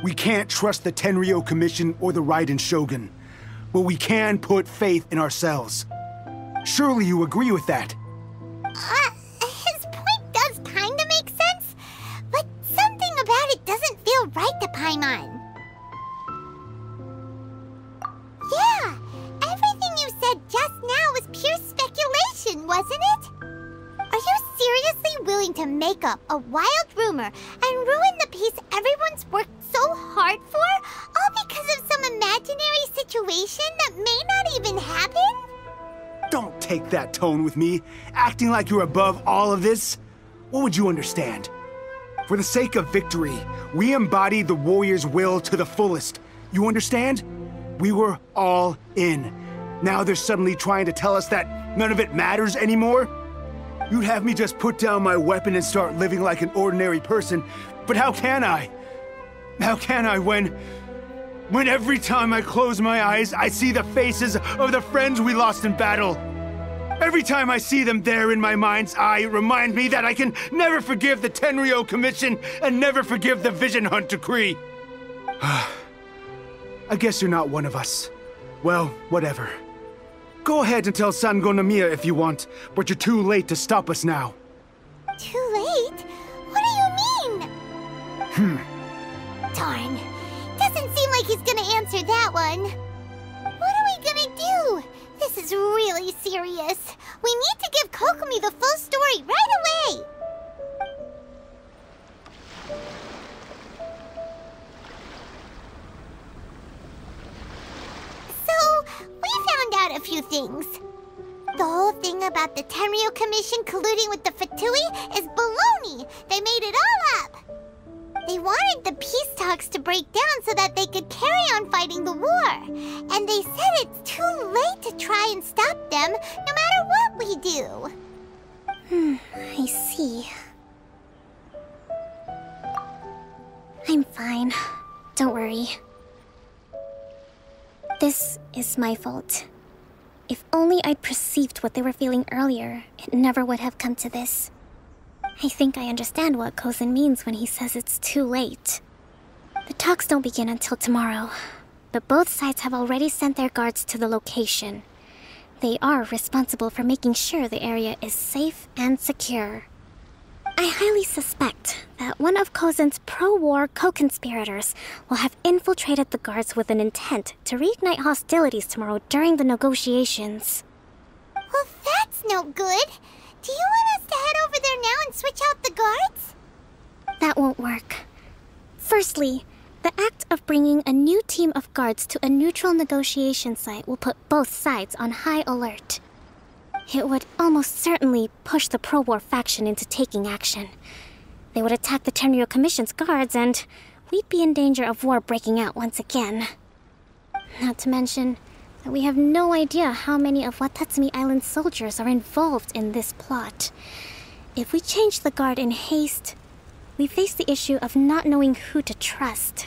We can't trust the Tenryou Commission or the Raiden Shogun, but we can put faith in ourselves. Surely you agree with that? His point does kinda make sense, but something about it doesn't feel right to Paimon. Yeah, everything you said just now was pure speculation, wasn't it? Are you seriously willing to make up a wild rumor and ruin the peace everyone's worked so hard for, all because of some imaginary situation that may not even happen? take that tone with me, acting like you're above all of this. What would you understand? For the sake of victory, we embodied the warrior's will to the fullest. You understand? We were all in. Now they're suddenly trying to tell us that none of it matters anymore? You'd have me just put down my weapon and start living like an ordinary person, but how can I? How can I when every time I close my eyes, I see the faces of the friends we lost in battle? Every time I see them there in my mind's eye, it reminds me that I can never forgive the Tenryo Commission and never forgive the Vision Hunt Decree. I guess you're not one of us. Well, whatever. Go ahead and tell Sango Nomiya if you want, but you're too late to stop us now. Too late? What do you mean? Darn. Doesn't seem like he's gonna answer that one. What are we gonna do? This is really serious. We need to give Kokomi the full story right away! So, we found out a few things. The whole thing about the Tenryo Commission colluding with the Fatui is baloney! They made it all up! They wanted the peace talks to break down so that they could carry on fighting the war. And they said it's too late to try and stop them, no matter what we do. I see. I'm fine. Don't worry. This is my fault. If only I'd perceived what they were feeling earlier, it never would have come to this. I think I understand what Kozen means when he says it's too late. The talks don't begin until tomorrow, but both sides have already sent their guards to the location. They are responsible for making sure the area is safe and secure. I highly suspect that one of Kozen's pro-war co-conspirators will have infiltrated the guards with an intent to reignite hostilities tomorrow during the negotiations. Well, that's no good. Do you want us to head over there now and switch out the guards? That won't work. Firstly, the act of bringing a new team of guards to a neutral negotiation site will put both sides on high alert. It would almost certainly push the pro-war faction into taking action. They would attack the Tenryo Commission's guards, and we'd be in danger of war breaking out once again. Not to mention that we have no idea how many of Watatsumi Island's soldiers are involved in this plot. If we change the guard in haste, we face the issue of not knowing who to trust.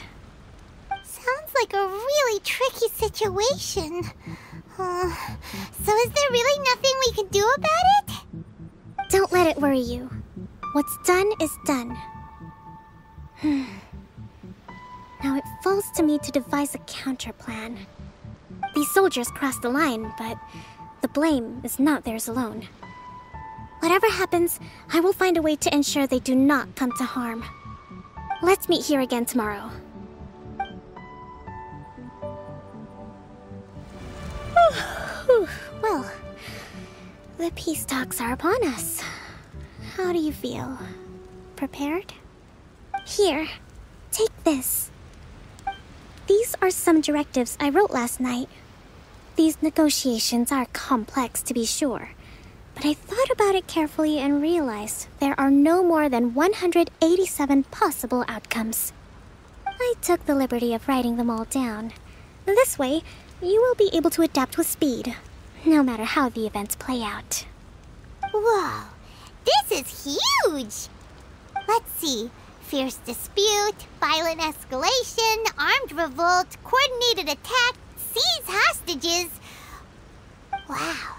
Sounds like a really tricky situation. So is there really nothing we can do about it? Don't let it worry you. What's done is done. Now it falls to me to devise a counter plan. These soldiers crossed the line, but the blame is not theirs alone. Whatever happens, I will find a way to ensure they do not come to harm. Let's meet here again tomorrow. Well, the peace talks are upon us. How do you feel? Prepared? Here, take this. These are some directives I wrote last night. These negotiations are complex, to be sure, but I thought about it carefully and realized there are no more than 187 possible outcomes. I took the liberty of writing them all down. This way, you will be able to adapt with speed, no matter how the events play out. Whoa, this is huge! Let's see. Fierce dispute, violent escalation, armed revolt, coordinated attack, seize hostages. Wow,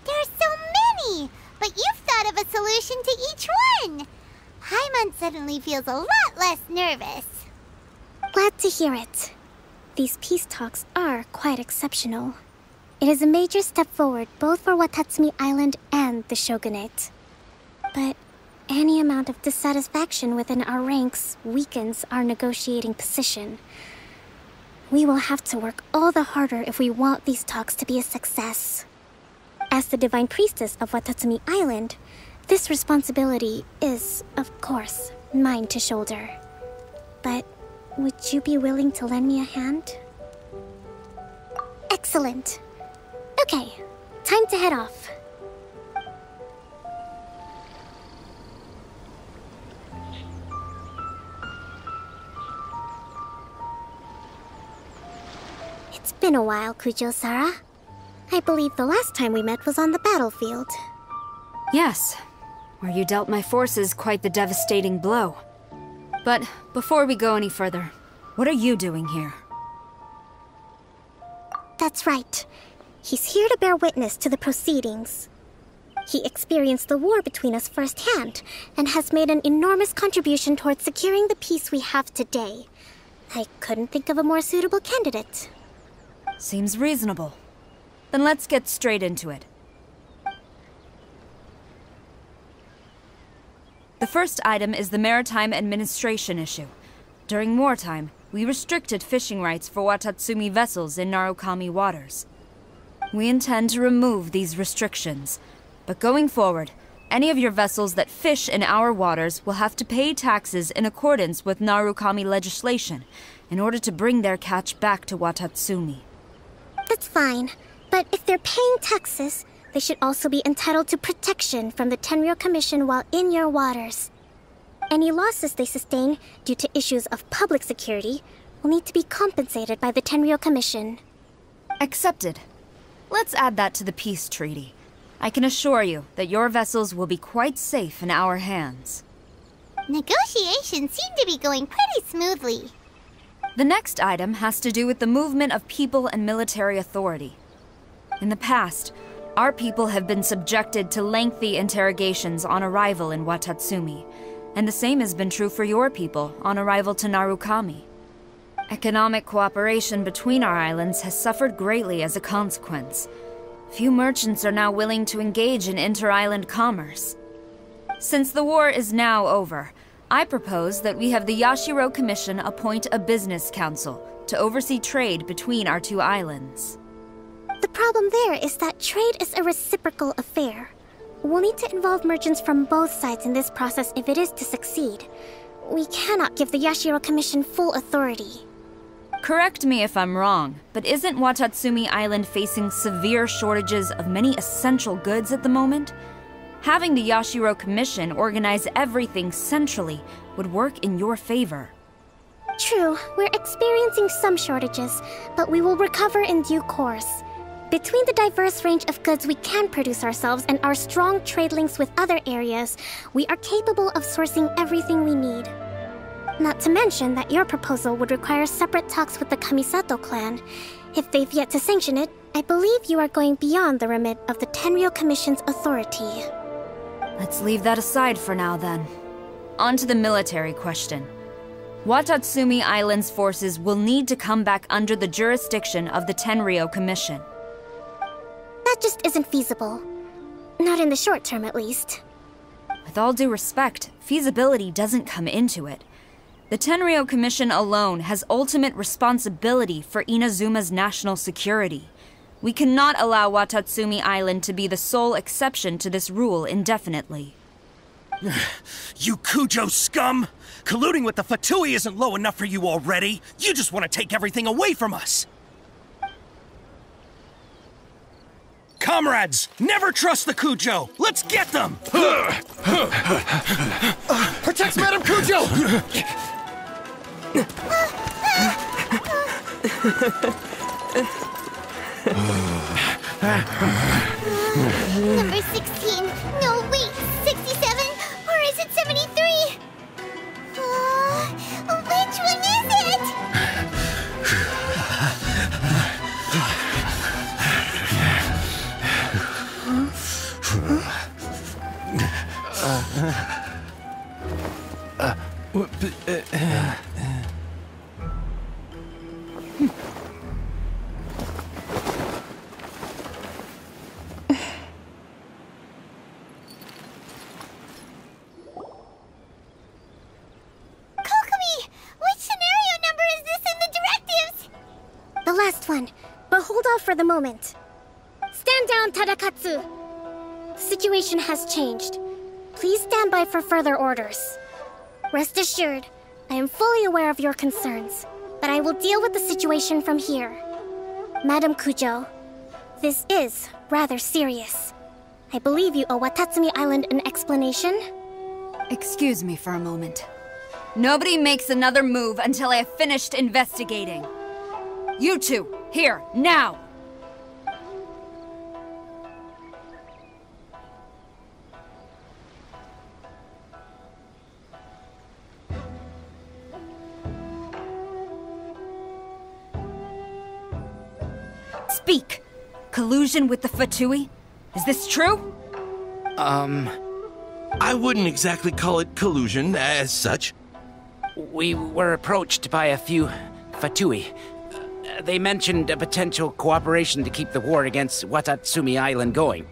there are so many! But you've thought of a solution to each one! Paimon suddenly feels a lot less nervous. Glad to hear it. These peace talks are quite exceptional. It is a major step forward both for Watatsumi Island and the Shogunate. But any amount of dissatisfaction within our ranks weakens our negotiating position. We will have to work all the harder if we want these talks to be a success. As the Divine Priestess of Watatsumi Island, this responsibility is, of course, mine to shoulder. But would you be willing to lend me a hand? Excellent. Okay, time to head off. It's been a while, Kujo-Sara. I believe the last time we met was on the battlefield. Yes, where you dealt my forces quite the devastating blow. But before we go any further, what are you doing here? That's right. He's here to bear witness to the proceedings. He experienced the war between us firsthand, and has made an enormous contribution towards securing the peace we have today. I couldn't think of a more suitable candidate. Seems reasonable. Then let's get straight into it. The first item is the Maritime Administration issue. During wartime, we restricted fishing rights for Watatsumi vessels in Narukami waters. We intend to remove these restrictions, but going forward, any of your vessels that fish in our waters will have to pay taxes in accordance with Narukami legislation in order to bring their catch back to Watatsumi. That's fine, but if they're paying taxes, they should also be entitled to protection from the Tenryou Commission while in your waters. Any losses they sustain due to issues of public security will need to be compensated by the Tenryou Commission. Accepted. Let's add that to the peace treaty. I can assure you that your vessels will be quite safe in our hands. Negotiations seem to be going pretty smoothly. The next item has to do with the movement of people and military authority. In the past, our people have been subjected to lengthy interrogations on arrival in Watatsumi, and the same has been true for your people on arrival to Narukami. Economic cooperation between our islands has suffered greatly as a consequence. Few merchants are now willing to engage in inter-island commerce. Since the war is now over, I propose that we have the Yashiro Commission appoint a business council to oversee trade between our two islands. The problem there is that trade is a reciprocal affair. We'll need to involve merchants from both sides in this process if it is to succeed. We cannot give the Yashiro Commission full authority. Correct me if I'm wrong, but isn't Watatsumi Island facing severe shortages of many essential goods at the moment? Having the Yashiro Commission organize everything centrally would work in your favor. True, we're experiencing some shortages, but we will recover in due course. Between the diverse range of goods we can produce ourselves and our strong trade links with other areas, we are capable of sourcing everything we need. Not to mention that your proposal would require separate talks with the Kamisato clan. If they've yet to sanction it, I believe you are going beyond the remit of the Tenryou Commission's authority. Let's leave that aside for now, then. On to the military question. Watatsumi Island's forces will need to come back under the jurisdiction of the Tenryou Commission. That just isn't feasible. Not in the short term, at least. With all due respect, feasibility doesn't come into it. The Tenryou Commission alone has ultimate responsibility for Inazuma's national security. We cannot allow Watatsumi Island to be the sole exception to this rule indefinitely. You Kujo scum! Colluding with the Fatui isn't low enough for you already! You just want to take everything away from us! Comrades, never trust the Kujo! Let's get them! Protect Madame Kujo! Number 16. No, wait. 67? Or is it 73? Which one is it? last one, but hold off for the moment. Stand down, Tadakatsu! The situation has changed. Please stand by for further orders. Rest assured, I am fully aware of your concerns, but I will deal with the situation from here. Madam Kujo, this is rather serious. I believe you owe Watatsumi Island an explanation. Excuse me for a moment. Nobody makes another move until I have finished investigating. You two, Here, now! Speak! Collusion with the Fatui? Is this true? I wouldn't exactly call it collusion as such. We were approached by a few Fatui. They mentioned a potential cooperation to keep the war against Watatsumi Island going.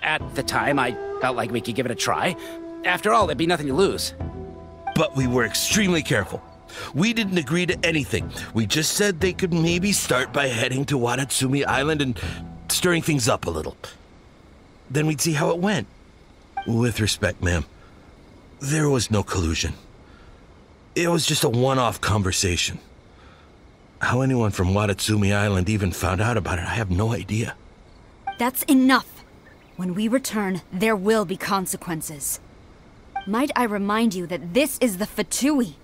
At the time, I felt like we could give it a try. After all, there'd be nothing to lose. But we were extremely careful. We didn't agree to anything. We just said they could maybe start by heading to Watatsumi Island and stirring things up a little. Then we'd see how it went. With respect, ma'am, there was no collusion. It was just a one-off conversation. How anyone from Watatsumi Island even found out about it, I have no idea. That's enough. When we return, there will be consequences. Might I remind you that this is the Fatui?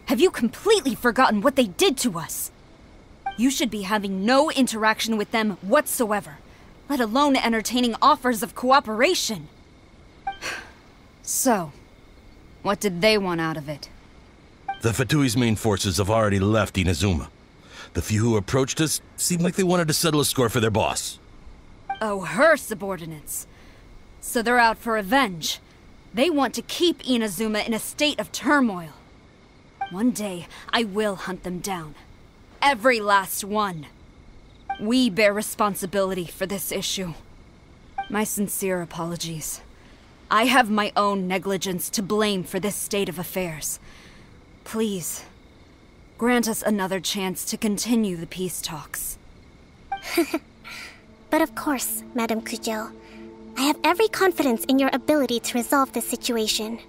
Have you completely forgotten what they did to us? You should be having no interaction with them whatsoever, let alone entertaining offers of cooperation. So, what did they want out of it? The Fatui's main forces have already left Inazuma. The few who approached us seemed like they wanted to settle a score for their boss. Oh, her subordinates. So they're out for revenge. They want to keep Inazuma in a state of turmoil. One day, I will hunt them down. Every last one. We bear responsibility for this issue. My sincere apologies. I have my own negligence to blame for this state of affairs. Please, grant us another chance to continue the peace talks. But of course, Madame Kujo. I have every confidence in your ability to resolve this situation.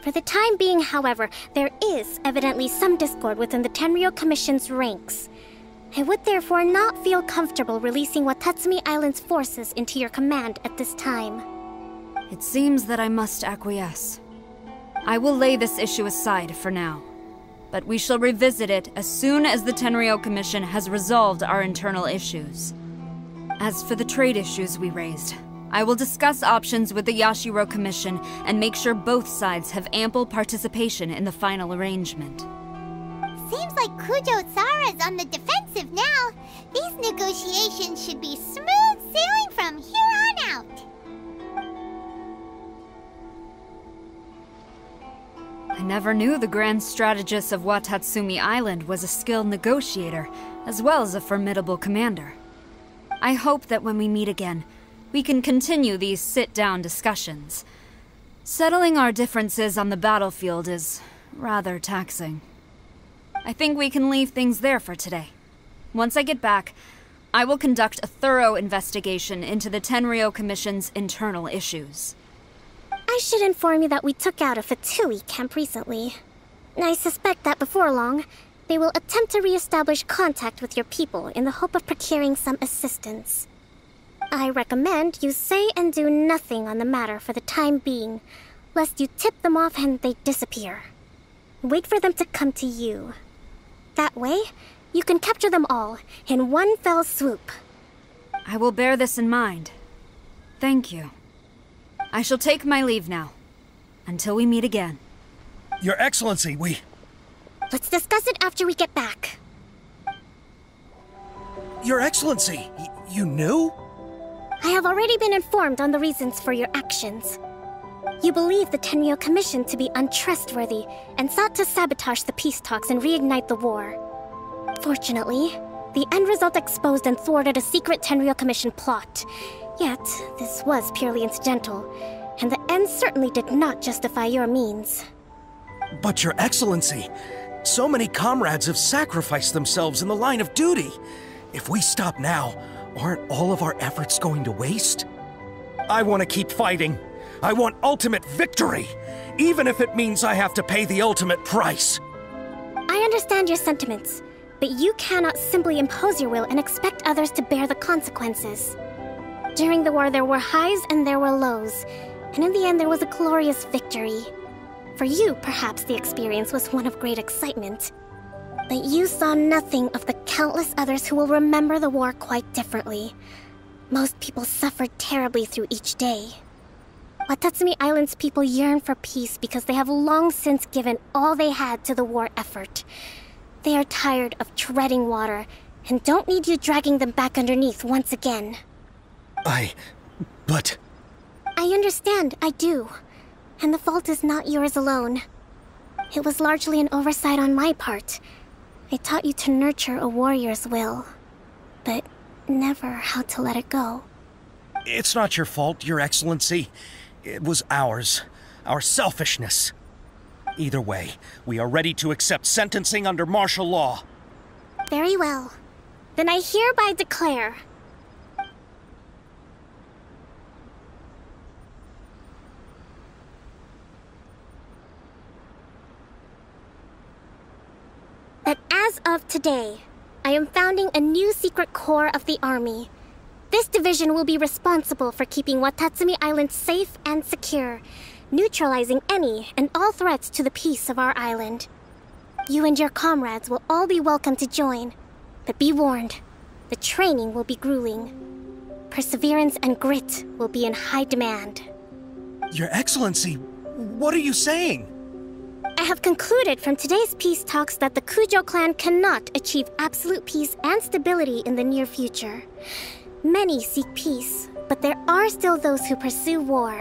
For the time being, however, there is evidently some discord within the Tenryou Commission's ranks. I would therefore not feel comfortable releasing Watatsumi Island's forces into your command at this time. It seems that I must acquiesce. I will lay this issue aside for now, but we shall revisit it as soon as the Tenryou Commission has resolved our internal issues. As for the trade issues we raised, I will discuss options with the Yashiro Commission and make sure both sides have ample participation in the final arrangement. Seems like Kujo-sara's on the defensive now. These negotiations should be smooth sailing from here on out. I never knew the Grand Strategist of Watatsumi Island was a skilled negotiator, as well as a formidable commander. I hope that when we meet again, we can continue these sit-down discussions. Settling our differences on the battlefield is rather taxing. I think we can leave things there for today. Once I get back, I will conduct a thorough investigation into the Tenryou Commission's internal issues. I should inform you that we took out a Fatui camp recently. I suspect that before long, they will attempt to re-establish contact with your people in the hope of procuring some assistance. I recommend you say and do nothing on the matter for the time being, lest you tip them off and they disappear. Wait for them to come to you. That way, you can capture them all in one fell swoop. I will bear this in mind. Thank you. I shall take my leave now. Until we meet again. Your Excellency, Let's discuss it after we get back. Your Excellency, you knew? I have already been informed on the reasons for your actions. You believe the Tenryou Commission to be untrustworthy and sought to sabotage the peace talks and reignite the war. Fortunately, the end result exposed and thwarted a secret Tenryou Commission plot. Yet, this was purely incidental, and the end certainly did not justify your means. But Your Excellency, so many comrades have sacrificed themselves in the line of duty. If we stop now, aren't all of our efforts going to waste? I want to keep fighting. I want ultimate victory, even if it means I have to pay the ultimate price. I understand your sentiments, but you cannot simply impose your will and expect others to bear the consequences. During the war, there were highs and there were lows, and in the end, there was a glorious victory. For you, perhaps the experience was one of great excitement. But you saw nothing of the countless others who will remember the war quite differently. Most people suffered terribly through each day. Watatsumi Island's people yearn for peace because they have long since given all they had to the war effort. They are tired of treading water and don't need you dragging them back underneath once again. But... I understand, I do. And the fault is not yours alone. It was largely an oversight on my part. I taught you to nurture a warrior's will, but never how to let it go. It's not your fault, Your Excellency. It was ours. Our selfishness. Either way, we are ready to accept sentencing under martial law. Very well. Then I hereby declare... that as of today, I am founding a new secret corps of the army. This division will be responsible for keeping Watatsumi Island safe and secure, neutralizing any and all threats to the peace of our island. You and your comrades will all be welcome to join, but be warned, the training will be grueling. Perseverance and grit will be in high demand. Your Excellency, what are you saying? I have concluded from today's peace talks that the Kujo clan cannot achieve absolute peace and stability in the near future. Many seek peace, but there are still those who pursue war.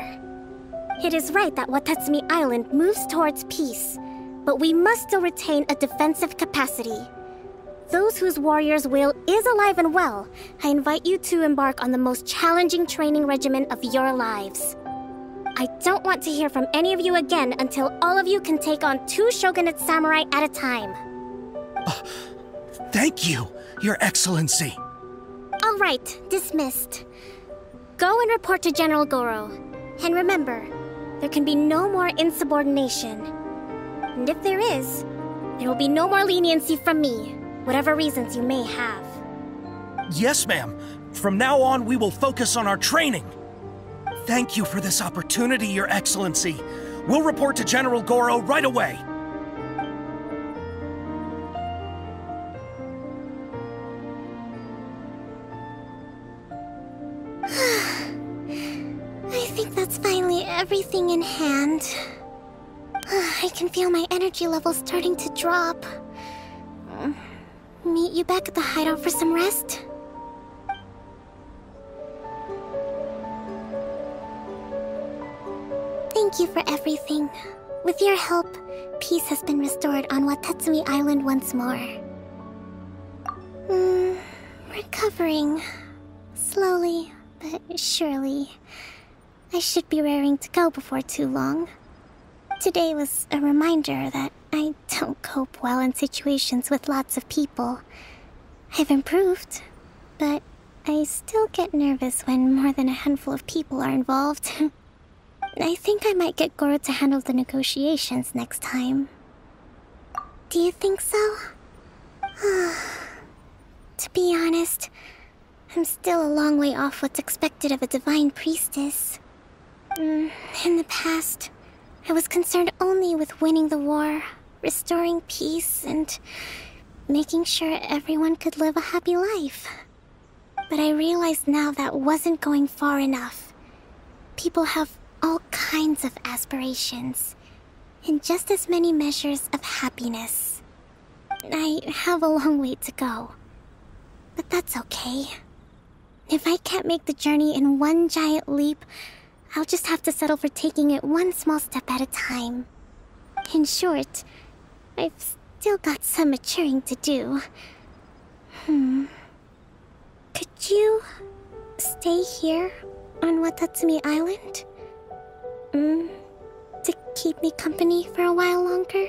It is right that Watatsumi Island moves towards peace, but we must still retain a defensive capacity. Those whose warrior's will is alive and well, I invite you to embark on the most challenging training regimen of your lives. I don't want to hear from any of you again until all of you can take on 2 shogunate samurai at a time. Thank you, Your Excellency. All right, dismissed. Go and report to General Goro. And remember, there can be no more insubordination. And if there is, there will be no more leniency from me, whatever reasons you may have. Yes, ma'am. From now on, we will focus on our training. Thank you for this opportunity, Your Excellency. We'll report to General Goro right away. I think that's finally everything in hand. I can feel my energy levels starting to drop. Meet you back at the hideout for some rest? Thank you for everything. With your help, peace has been restored on Watatsumi Island once more. Recovering. Slowly, but surely. I should be raring to go before too long. Today was a reminder that I don't cope well in situations with lots of people. I've improved, but I still get nervous when more than a handful of people are involved. I think I might get Goro to handle the negotiations next time. Do you think so? To be honest, I'm still a long way off what's expected of a divine priestess. In the past, I was concerned only with winning the war, restoring peace, and making sure everyone could live a happy life. But I realize now that wasn't going far enough. People have all kinds of aspirations, and just as many measures of happiness. I have a long way to go, but that's okay. If I can't make the journey in one giant leap, I'll just have to settle for taking it one small step at a time. In short, I've still got some maturing to do. Could you stay here on Watatsumi Island? To keep me company for a while longer?